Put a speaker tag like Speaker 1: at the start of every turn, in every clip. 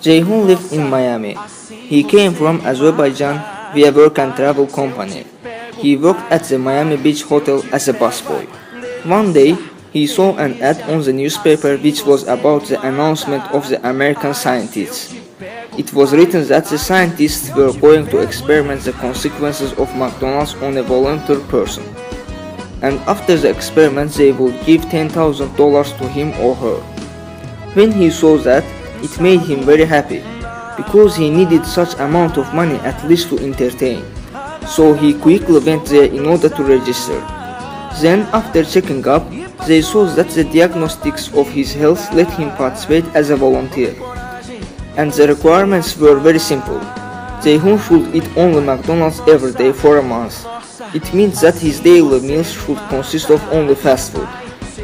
Speaker 1: Ceyhun lived in Miami. He came from Azerbaijan via work and travel company. He worked at the Miami Beach Hotel as a busboy. One day, he saw an ad on the newspaper which was about the announcement of the American scientists. It was written that the scientists were going to experiment the consequences of McDonald's on a volunteer person. And after the experiment, they would give $10,000 to him or her. When he saw that, it made him very happy, because he needed such amount of money at least to entertain. So he quickly went there in order to register. Then, after checking up, they saw that the diagnostics of his health let him participate as a volunteer. And the requirements were very simple. Ceyhun should eat only McDonald's every day for a month. It means that his daily meals should consist of only fast food.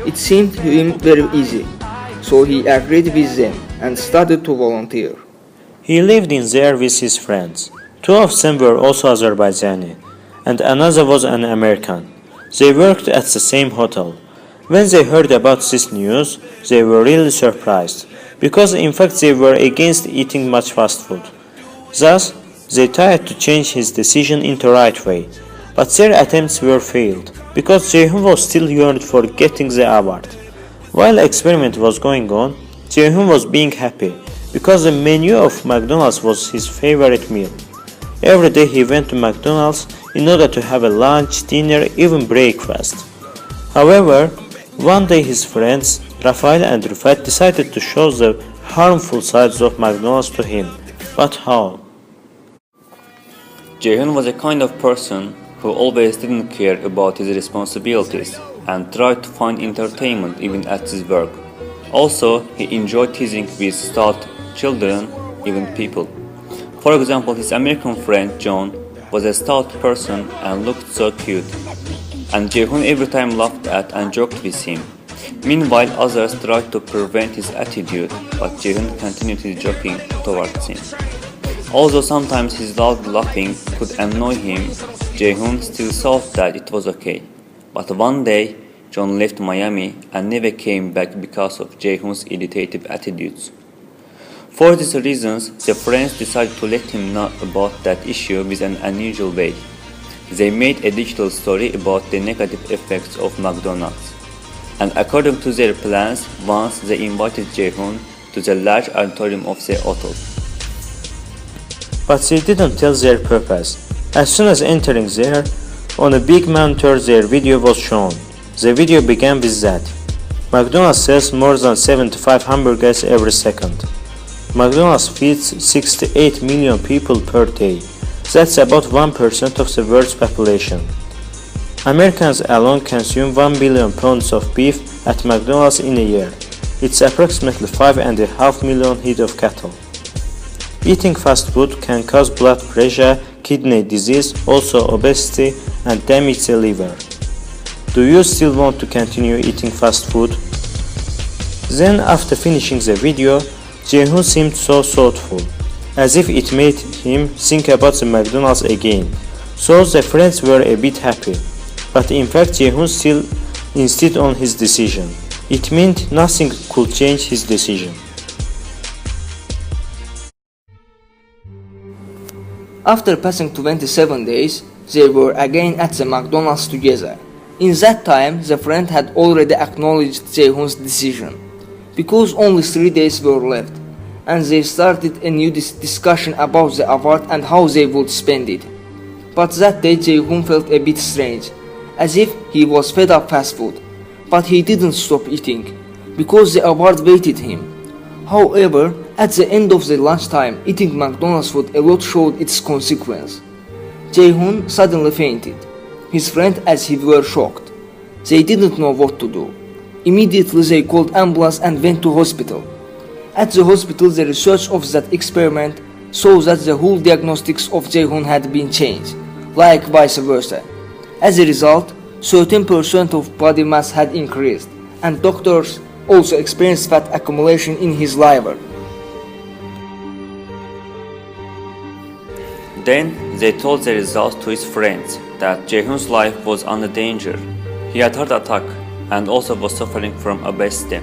Speaker 1: It seemed to him very easy, so he agreed with them and started to volunteer.
Speaker 2: He lived in there with his friends. Two of them were also Azerbaijani, and another was an American. They worked at the same hotel. When they heard about this news, they were really surprised, because in fact they were against eating much fast food. Thus, they tried to change his decision in the right way, but their attempts were failed, because Ceyhun was still yearned for getting the award. While the experiment was going on, Ceyhun was being happy, because the menu of McDonald's was his favorite meal. Every day he went to McDonald's in order to have a lunch, dinner, even breakfast. However, one day his friends, Rafael and Rufat, decided to show the harmful sides of McDonald's to him. But how?
Speaker 3: Ceyhun was a kind of person who always didn't care about his responsibilities and tried to find entertainment even at his work. Also, he enjoyed teasing with stout children, even people. For example, his American friend John was a stout person and looked so cute, and Ceyhun every time laughed at and joked with him. Meanwhile, others tried to prevent his attitude, but Ceyhun continued his joking towards him. Although sometimes his loud laughing could annoy him, Ceyhun still thought that it was okay. But one day, John left Miami and never came back because of Ceyhun's irritative attitudes. For these reasons, the friends decided to let him know about that issue with an unusual way. They made a digital story about the negative effects of McDonald's. And according to their plans, once they invited Ceyhun to the large auditorium of the hotel.
Speaker 2: But they didn't tell their purpose. As soon as entering there, on a big monitor their video was shown. The video began with that. McDonald's sells more than 75 hamburgers every second. McDonald's feeds 68 million people per day. That's about 1% of the world's population. Americans alone consume 1 billion pounds of beef at McDonald's in a year. It's approximately 5.5 million head of cattle. Eating fast food can cause blood pressure, kidney disease, also obesity, and damage the liver. Do you still want to continue eating fast food? Then, after finishing the video, Ceyhun seemed so thoughtful, as if it made him think about the McDonald's again. So the friends were a bit happy. But in fact, Ceyhun still insisted on his decision. It meant nothing could change his decision.
Speaker 1: After passing 27 days, they were again at the McDonald's together. In that time, the friend had already acknowledged Ceyhun's decision, because only 3 days were left, and they started a new discussion about the award and how they would spend it. But that day Ceyhun felt a bit strange, as if he was fed up fast food, but he didn't stop eating, because the award waited him. However, at the end of the lunchtime, eating McDonald's food a lot showed its consequence. Ceyhun suddenly fainted. His friend as he were shocked. They didn't know what to do. Immediately they called ambulance and went to hospital. At the hospital, the research of that experiment saw that the whole diagnostics of Ceyhun had been changed, like vice versa. As a result, 13% of body mass had increased, and doctors also experienced fat accumulation in his liver.
Speaker 3: Then they told the results to his friends that Ceyhun's life was under danger. He had heart attack and also was suffering from obesity.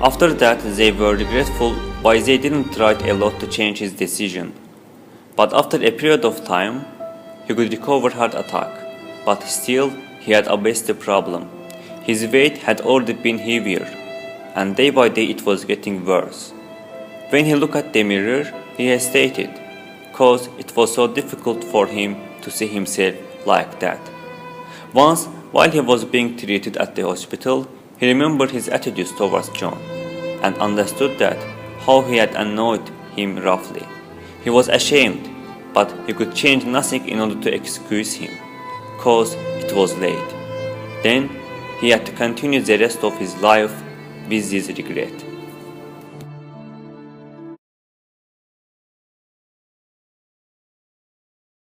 Speaker 3: After that, they were regretful why they didn't try a lot to change his decision. But after a period of time, he could recover heart attack. But still, he had a basic problem. His weight had already been heavier, and day by day it was getting worse. When he looked at the mirror, he hesitated, cause it was so difficult for him to see himself like that. Once, while he was being treated at the hospital, he remembered his attitudes towards John, and understood that how he had annoyed him roughly. He was ashamed, but he could change nothing in order to excuse him, cause it was late. Then he had to continue the rest of his life with this regret.